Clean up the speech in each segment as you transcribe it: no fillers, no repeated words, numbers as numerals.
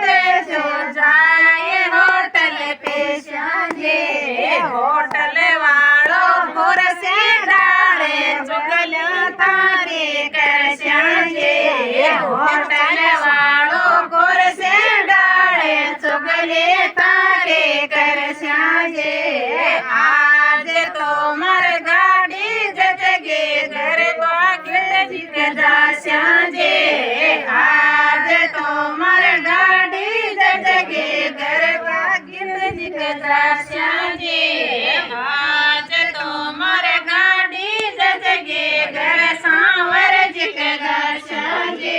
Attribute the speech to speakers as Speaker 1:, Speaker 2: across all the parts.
Speaker 1: देशो जाए होटल पे साजे होटल वालो कुर्सी डाले चुगल तारे कर साजे होटल वालो कुर्सी डाले चुगले तारे कर साजे आज तो मर गाड़ी जजगे घर बागिल जिक जा साजे आज तो मर गाड़ी जजगे घर बागिल जिक जा साजे आज तो मर गाड़ी जजगे घर सांवर जिक जा साजे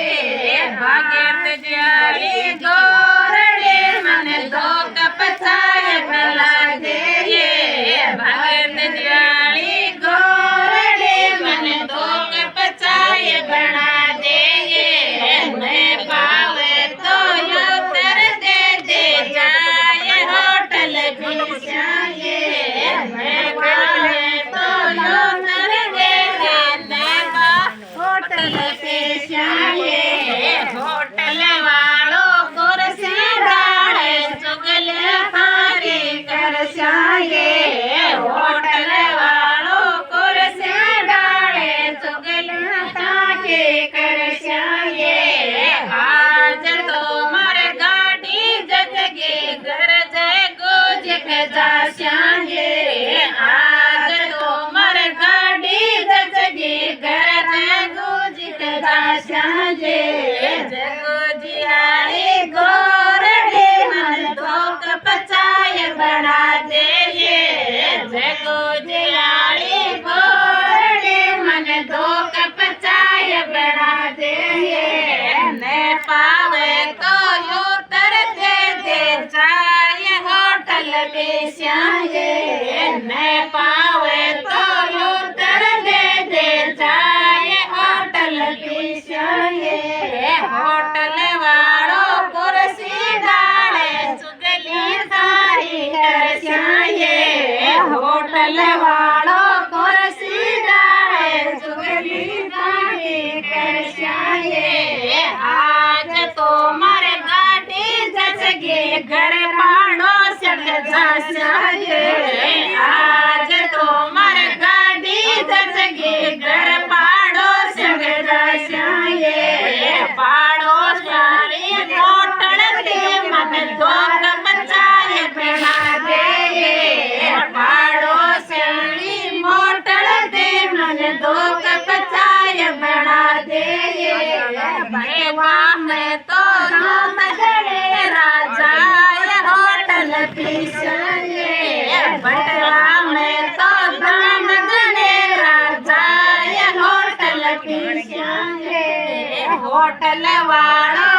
Speaker 1: भाग्यत जाली गोरड़े मन दो कप चाय पिला दे भाग्यत जाली गोरड़े मन दो कप चाय बना दे मैं पावे तो यो तर दे जाए होटल भी जाए मैं पावे तो यो तर दे होटल पे जाए होटल वालों कुर्सी डाले चुगले तारे कर जाए होटल वालों कुर्सी डाले चुगले तारे कर जाए आज तो मर गाड़ी जजगे घर जय गुजक जा साजे आज तो मर गाड़ी जजगे घर जय गुजक जा साजे जगो जियारी गोरड़े मन दो कप चाय बना दे जगो जियारी गोरड़े मन दो कप चाय बना दे न पावे तो यो तर दे जाए होटल पे साजे न पावे तो यो तर दे जाए होटल पे साजे होटल वालो कुर्सी डाले चुगली तारी कर साजे होटल वालो कुर्सी डाले चुगली तारी कर साजे आज तो मर गाड़ी जजगे घर पाड़ो सक जा साजे आज तो मर गाड़ी जजगे घर पाड़ो सक जा साजे पाड़ो सारी होटल दे मन दो कप चाय बना दे पाड़ो सारी होटल दे मन दो कप चाय बना दे बेवा में तो राम गणे राजा होटल पे साजे बटवा में तो राम गणे राजा होटल पे साजे होटल वाला